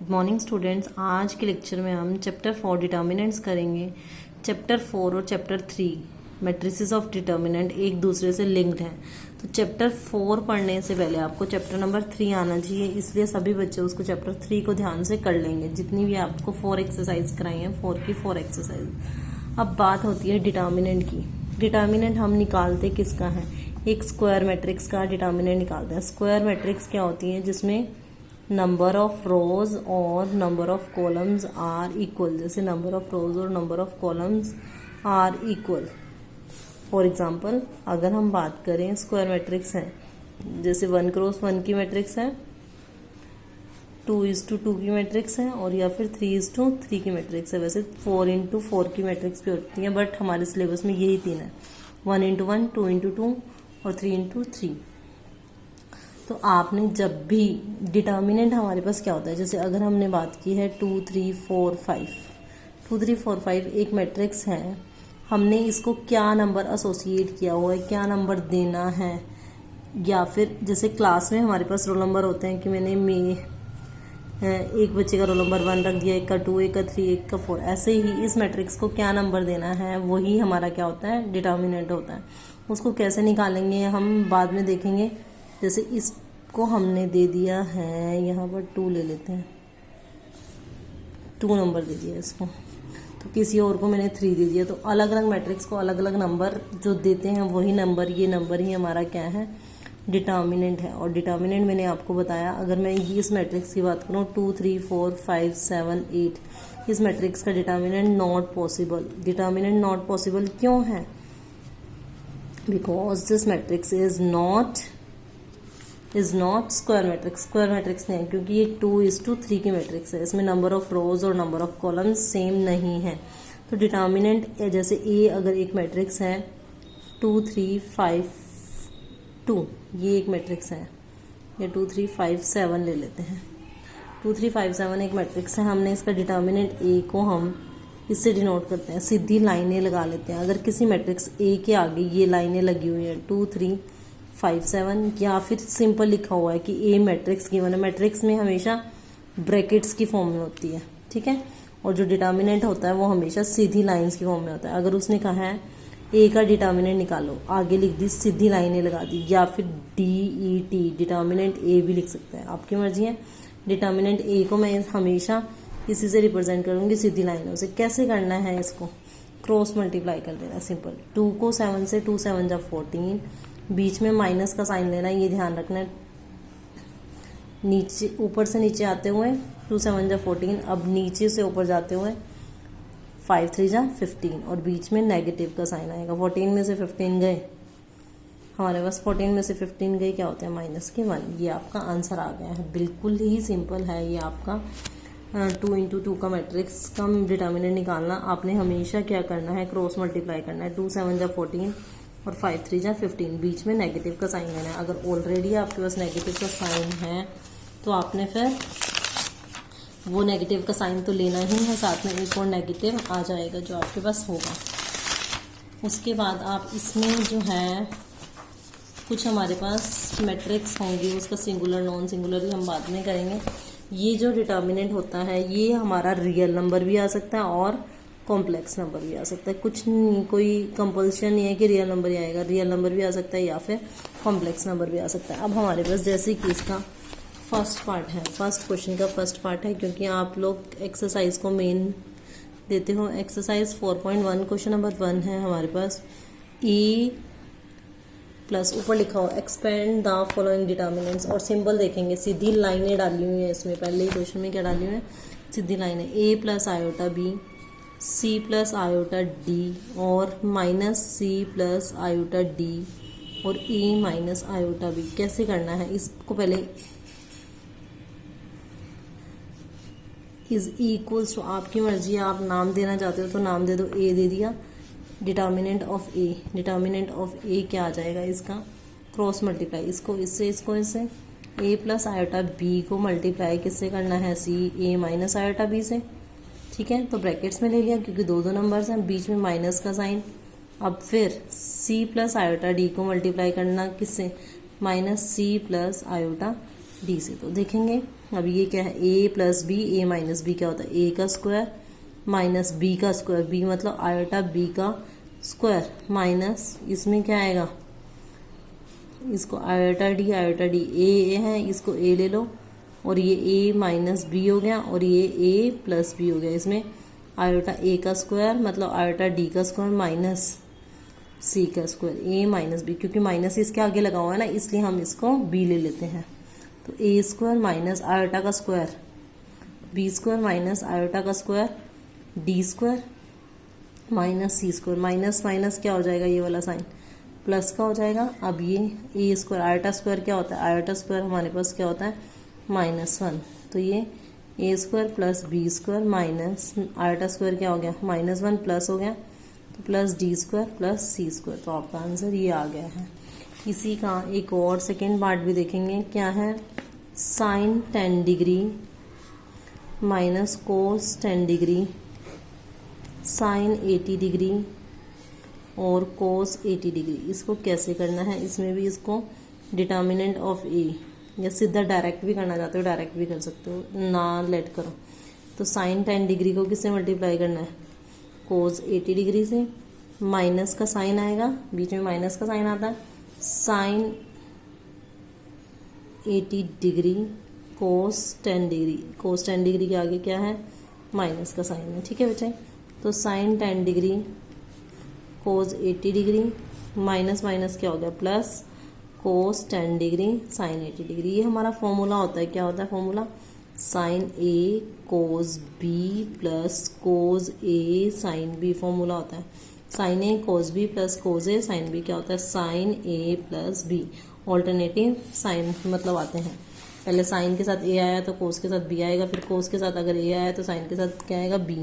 Good morning students. आज के lecture में हम चैप्टर 4 डिटर्मिनेंट्स करेंगे। चैप्टर 4 और चैप्टर 3 मैट्रिसेस ऑफ डिटर्मिनेंट एक दूसरे से लिंक्ड हैं। तो चैप्टर 4 पढ़ने से पहले आपको चैप्टर नंबर 3 आना चाहिए, इसलिए सभी बच्चे उसको चैप्टर 3 को ध्यान से कर लेंगे। जितनी भी आपको 4 एक्सरसाइज कराई हैं, 4 की 4 एक्सरसाइज। अब बात होती है डिटर्मिनेंट की। डिटर्मिनेंट हम निकालते किसका है? एक स्क्वायर मैट्रिक्स का डिटर्मिनेंट निकालते हैं। स्क्वायर मैट्रिक्स क्या होती है? जिसमें नंबर ऑफ रोज और number of columns are equal. जैसे नंबर ऑफ रोज और number of columns are equal. For example अगर हम बात करें स्क्वायर मैट्रिक्स है, जैसे 1 क्रॉस 1 की मैट्रिक्स है, 2:2 की मैट्रिक्स है, और या फिर 3:3 की मैट्रिक्स है। वैसे 4:4 की मैट्रिक्स भी होती है, बट हमारे सिलेबस में यही 3 है, 1:1, 2:2 और 3:3। तो आपने जब भी डिटर्मिनेंट हमारे पास क्या होता है, जैसे अगर हमने बात की है 2 3 4 5, 2 3 4 5 एक मैट्रिक्स है, हमने इसको क्या नंबर एसोसिएट किया हुआ है, क्या नंबर देना है, या फिर जैसे क्लास में हमारे पास रोल नंबर होते हैं कि मैंने एक बच्चे का रोल नंबर 1 रख दिया, एक का 2, एक का 3, एक का 4। ऐसे ही इस मैट्रिक्स को क्या नंबर देना है, वही हमारा क्या होता है? डिटर्मिनेंट होता है। उसको कैसे निकालेंगे हम बाद में देखेंगे। जैसे इसको हमने दे दिया है, यहाँ पर 2 ले लेते हैं, 2 नंबर दे दिया इसको, तो किसी और को मैंने 3 दे दिया। तो अलग अलग मैट्रिक्स को अलग अलग नंबर जो देते हैं, वही नंबर, ये नंबर ही हमारा क्या है? डिटर्मिनेंट है। और डिटर्मिनेंट मैंने आपको बताया, अगर मैं इस मैट्रिक्स की बात करूँ 2 3 4 5 7 8, इस मैट्रिक्स का determinant not possible. Determinant not possible क्यों है? Because this matrix is not square matrix. Square matrix नहीं है, क्योंकि ये 2:3 की मैट्रिक्स है। इसमें नंबर ऑफ रोज और नंबर ऑफ कॉलम्स सेम नहीं है। तो डिटर्मिनेंट जैसे ए अगर एक मैट्रिक्स है 2 3 5 2, ये एक मैट्रिक्स है, या 2 3 5 7 ले लेते हैं। 2 3 5 7 एक मैट्रिक्स है। हमने इसका डिटर्मिनेंट ए को हम इससे डिनोट करते हैं, सीधी लाइनें लगा लेते हैं। अगर किसी मैट्रिक्स ए के आगे ये लाइनें लगी हुई हैं 2 3 5 7, या फिर सिंपल लिखा हुआ है कि ए मैट्रिक्स गिवन है। मैट्रिक्स में हमेशा ब्रैकेट्स की फॉर्म में होती है, ठीक है। और जो डिटर्मिनेंट होता है वो हमेशा सीधी लाइंस की फॉर्म में होता है। अगर उसने कहा है ए का डिटर्मिनेंट निकालो, आगे लिख दी, सीधी लाइनें लगा दी, या फिर DET डिटर्मिनेंट ए भी लिख सकते हैं, आपकी मर्जी है। डिटर्मिनेंट ए को मैं हमेशा इसी से रिप्रेजेंट करूंगी, सीधी लाइनों से। कैसे करना है इसको? क्रॉस मल्टीप्लाई कर देना, सिंपल। 2 को 7 से, 2 7 जा 14, बीच में माइनस का साइन लेना, ये ध्यान रखना है। नीचे ऊपर से नीचे आते हुए 2 7 जा 14, अब नीचे से ऊपर जाते हुए 5 3 जा 15, और बीच में नेगेटिव का साइन आएगा। 14 में से 15 गए हमारे पास, 14 में से 15 गए, क्या होते हैं? माइनस के 1। ये आपका आंसर आ गया है। बिल्कुल ही सिंपल है ये आपका 2:2 का मैट्रिक्स का डिटर्मिनेंट निकालना। आपने हमेशा क्या करना है? क्रॉस मल्टीप्लाई करना है। 2 7 जा 14 और 5 3 जा 15, बीच में नेगेटिव का साइन लेना है। अगर ऑलरेडी आपके पास नेगेटिव का साइन है तो आपने फिर वो नेगेटिव का साइन तो लेना ही है, साथ में एक और नेगेटिव आ जाएगा जो आपके पास होगा। उसके बाद आप इसमें जो है कुछ हमारे पास मैट्रिक्स होंगी, उसका सिंगुलर नॉन सिंगुलर भी हम बाद में करेंगे। ये जो डिटर्मिनेंट होता है ये हमारा रियल नंबर भी आ सकता है और कॉम्प्लेक्स नंबर भी आ सकता है। कुछ नहीं, कोई कंपल्शन नहीं है कि रियल नंबर ही आएगा, रियल नंबर भी आ सकता है या फिर कॉम्प्लेक्स नंबर भी आ सकता है। अब हमारे पास जैसे कि इसका फर्स्ट पार्ट है, फर्स्ट क्वेश्चन का फर्स्ट पार्ट है, क्योंकि आप लोग एक्सरसाइज को मेन देते हो। एक्सरसाइज 4.1 क्वेश्चन नंबर 1 है हमारे पास। ई प्लस ऊपर लिखा हो एक्सपेंड द फॉलोइंग डिटर्मिनेंट्स, और सिंबल देखेंगे, सीधी लाइनें डाली हुई है इसमें। पहले ही क्वेश्चन में क्या डाली हुई है? सीधी लाइनें। A plus iota B, C plus iota D, और minus C plus iota D, और ए माइनस आयोटा बी। कैसे करना है इसको? पहले इज इक्वल्स टू, आपकी मर्जी है, आप नाम देना चाहते हो तो नाम दे दो। ए दे दिया, determinant of A. Determinant of A क्या आ जाएगा इसका? क्रॉस मल्टीप्लाई, इसको इससे, इसको इससे। ए प्लस आयोटा बी को मल्टीप्लाई किससे करना है? सी ए माइनस आयोटा बी से, ठीक है। तो ब्रैकेट्स में ले लिया, क्योंकि दो नंबर्स हैं, बीच में माइनस का साइन। अब फिर सी प्लस आयोटा डी को मल्टीप्लाई करना किससे? Minus C plus iota D से। तो देखेंगे अब ये क्या है, A plus B, A minus B क्या होता है, ए का स्क्वायर माइनस बी का स्क्वायर, बी मतलब आयोटा बी का स्क्वायर माइनस इसमें क्या आएगा, इसको आयोटा डी ए है, इसको ए ले लो और ये ए माइनस बी हो गया और ये ए प्लस बी हो गया। इसमें आयोटा ए का स्क्वायर मतलब आयोटा डी का स्क्वायर माइनस सी का स्क्वायर, ए माइनस बी, क्योंकि माइनस इसके आगे लगा हुआ है ना इसलिए हम इसको बी ले लेते हैं। तो ए स्क्वायर माइनस आयोटा का square, B square minus iota का square, D square minus C square, minus minus क्या हो जाएगा, ये वाला साइन प्लस का हो जाएगा। अब ये ए स्क्वायर, आयोटा स्क्वायर क्या होता है, आयोटा स्क्वायर हमारे पास क्या होता है -1, तो ये A square plus B square minus iota square क्या हो गया -1 प्लस हो गया तो plus D square plus C square. तो आपका आंसर ये आ गया है। इसी का एक और सेकेंड पार्ट भी देखेंगे, क्या है, sine 10 degree minus cos 10 degree, sine 80 degree और कोस 80 डिग्री। इसको कैसे करना है, इसमें भी इसको डिटर्मिनेंट ऑफ ए, या सीधा डायरेक्ट भी करना चाहते हो डायरेक्ट भी कर सकते हो, ना लेट करो। तो साइन 10 डिग्री को किससे मल्टीप्लाई करना है, कोस 80 डिग्री से, माइनस का साइन आएगा, बीच में माइनस का साइन आता है, साइन 80 डिग्री कोस 10 डिग्री, कोस 10 डिग्री के आगे क्या है, माइनस का साइन है, ठीक है बच्चे। तो sine 10 degree cos 80 degree minus minus क्या हो गया plus cos 10 degree sine 80 degree. ये हमारा फॉर्मूला होता है, क्या होता है formula, sine A cos B plus cos A sine B, formula होता है sine A cos B plus cos A sine B, क्या होता है sine A plus B. Alternative sine मतलब आते हैं, पहले साइन के साथ ए आया तो कोस के साथ बी आएगा, फिर कोस के साथ अगर ए आया तो साइन के साथ क्या आएगा बी।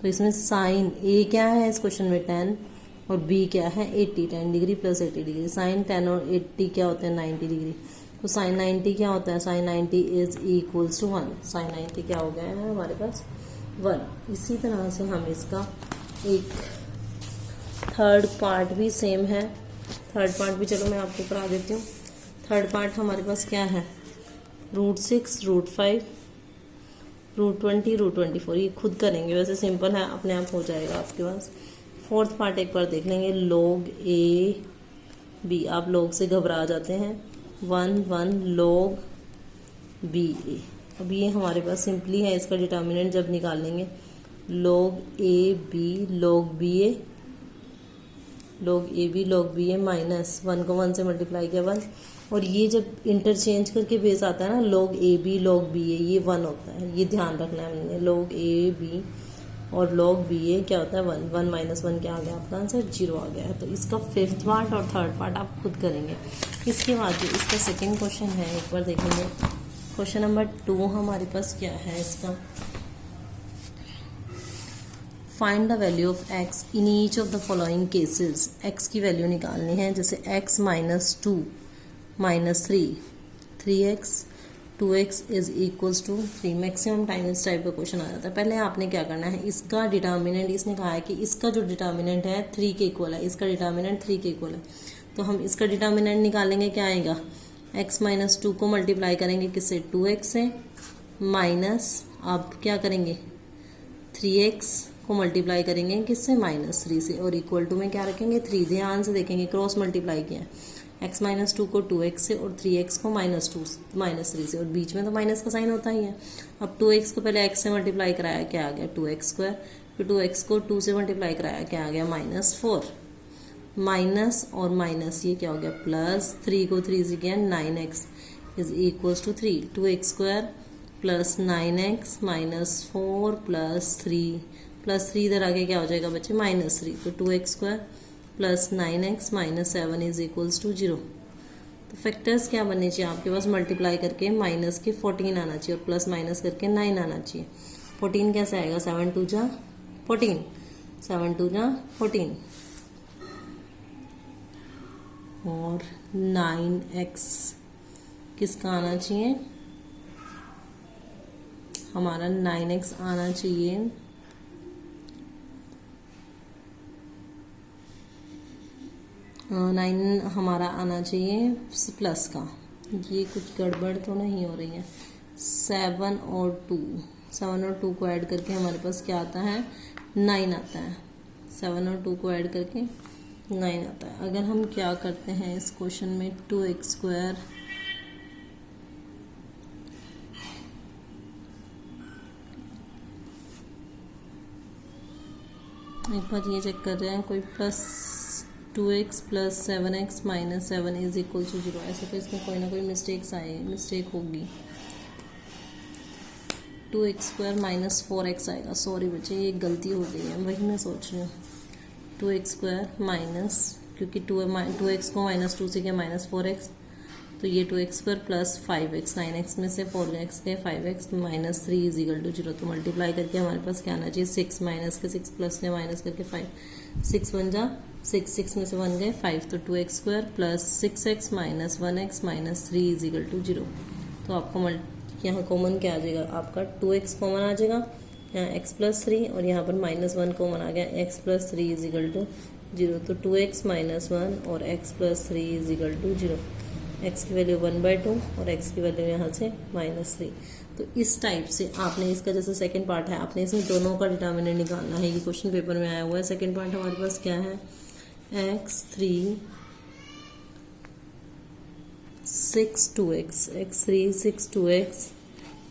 तो इसमें साइन ए क्या है इस क्वेश्चन में 10 और बी क्या है 80, 10 डिग्री प्लस 80 डिग्री, साइन 10 और 80 क्या होते हैं 90 डिग्री। तो साइन 90 क्या होता है, sine 90 is equals to 1, sine 90 क्या हो गया है हमारे पास 1। इसी तरह से हम इसका एक थर्ड पार्ट भी सेम है, थर्ड पार्ट भी चलो मैं आपको करा देती हूँ। थर्ड पार्ट हमारे पास क्या है, √6 √5 √20 √24, ये खुद करेंगे, वैसे सिंपल है अपने आप हो जाएगा आपके पास। फोर्थ पार्ट एक बार देख लेंगे, log ए बी, आप log से घबरा जाते हैं, 1 log बी ए। अब ये हमारे पास सिंपली है, इसका डिटर्मिनेंट जब निकालेंगे log A B log B A, log A B log B A minus 1 को 1 से मल्टीप्लाई किया 1, और ये जब इंटरचेंज करके बेस आता है ना log A B log B A, ये 1 होता है, ये ध्यान रखना है हमने। log ए बी और log बी ए क्या होता है 1, 1 माइनस 1 क्या आ गया आपका आंसर 0 आ गया है। तो इसका फिफ्थ पार्ट और थर्ड पार्ट आप खुद करेंगे। इसके बाद जो इसका सेकेंड क्वेश्चन है एक बार देखेंगे, क्वेश्चन नंबर 2 हमारे पास क्या है इसका, find the value of x in each of the following cases. x की वैल्यू निकालनी है, जैसे x minus 2 minus 3 3x 2x is equals to 3, maximum time इस टाइप का क्वेश्चन आ जाता है। पहले आपने क्या करना है, इसका डिटर्मिनेंट, इसने कहा है कि इसका जो डिटर्मिनेंट है 3 के इक्वल है, इसका डिटर्मिनेंट 3 के इक्वल है, तो हम इसका डिटर्मिनेंट निकालेंगे, क्या आएगा x माइनस 2 को मल्टीप्लाई करेंगे किससे 2x से, माइनस अब क्या करेंगे 3x को मल्टीप्लाई करेंगे किससे -3 से, और इक्वल टू में क्या रखेंगे 3। ध्यान से देखेंगे क्रॉस मल्टीप्लाई किया है, x माइनस 2 को 2x से और 3x को -3 से, और बीच में तो माइनस का साइन होता ही है। अब 2x को पहले x से मल्टीप्लाई कराया, क्या आ गया 2x², फिर 2x को 2 से मल्टीप्लाई कराया, क्या आ गया -4, माइनस और माइनस ये क्या हो गया प्लस, 3 को 3 से किया 9x is equals to 3, 2x² plus 9x -4 plus 3 इधर आगे क्या हो जाएगा बच्चे -3, तो 2x² plus 9x -7 is equals to 0। तो फैक्टर्स क्या बनने चाहिए आपके पास, मल्टीप्लाई करके माइनस के 14 आना चाहिए और प्लस माइनस करके 9 आना चाहिए। 14 कैसे आएगा, 7 2 जा 14, 7 2 जा 14, और 9x किसका आना चाहिए, हमारा 9x आना चाहिए 9 हमारा आना चाहिए प्लस का, ये कुछ गड़बड़ तो नहीं हो रही है, 7 और 2 को ऐड करके हमारे पास क्या आता है, 9 आता है। 7 और 2 को ऐड करके 9 आता है। अगर हम क्या करते हैं इस क्वेश्चन में, 2x², एक बार ये चेक कर रहे हैं कोई, +2x + 7x - 7 = 0। ऐसे तो इसमें कोई ना कोई मिस्टेक होगी। 2x² - 4x आएगा। सॉरी बच्चे, ये गलती हो गई है, वही मैं सोच रही हूँ। 2x² माइनस, क्योंकि 2x को -2 से किया -4x, तो ये 2x² + 5x, 9x में से 4x गए, 5x -3 = 0। तो मल्टीप्लाई करके हमारे पास क्या आना चाहिए, 6 - के 6 प्लस में माइनस करके 5, 6 × 1 = 6, 6 में से 1 गए 5, तो 2x² + 6x - 1x - 3 = 0। तो आपको यहाँ कॉमन क्या आ जाएगा, आपका 2x कॉमन आ जाएगा, यहाँ x + 3 और यहाँ पर -1 कॉमन आ गया, x + 3 = 0। तो 2x - 1 और x + 3 = 0। x की वैल्यू 1/2 और x की वैल्यू यहाँ से -3। तो इस टाइप से आपने इसका, जैसे सेकंड पार्ट है, आपने इसमें दोनों का डिटर्मिनेंट निकालना है। ये क्वेश्चन पेपर में आया हुआ है। सेकंड पार्ट हमारे पास क्या है, x3 6 2x, x3 6 2x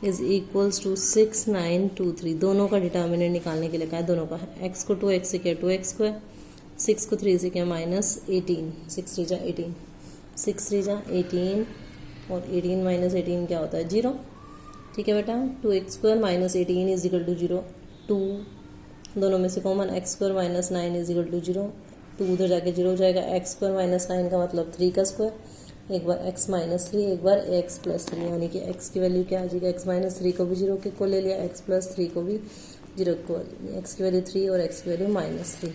= 6 9 2 3। दोनों का डिटर्मिनेंट निकालने के लिए कहा है, दोनों का। x को 2x से किया 2x², 6 को 3 से किया -18, 6 3 = 18, 6 3 = 18 और 18 - 18 क्या होता है, 0। ठीक है बेटा, 2x² - 18 = 0। 2 दोनों में से कॉमन, x² - 9 = 0। 2 उधर जाके 0 हो जाएगा। x² - 9 का मतलब 3 का स्क्वायर, एक बार x - 3, एक बार x + 3, यानी कि x की वैल्यू क्या आ जाएगी, x - 3 को भी 0 के को ले लिया, x + 3 को भी 0 को, x की वैल्यू 3 और x की वैल्यू -3।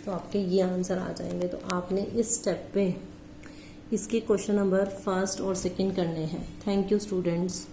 तो आपके ये आंसर आ जाएंगे। तो आपने इस स्टेप पे इसके क्वेश्चन नंबर 1 और 2 करने हैं। Thank you students.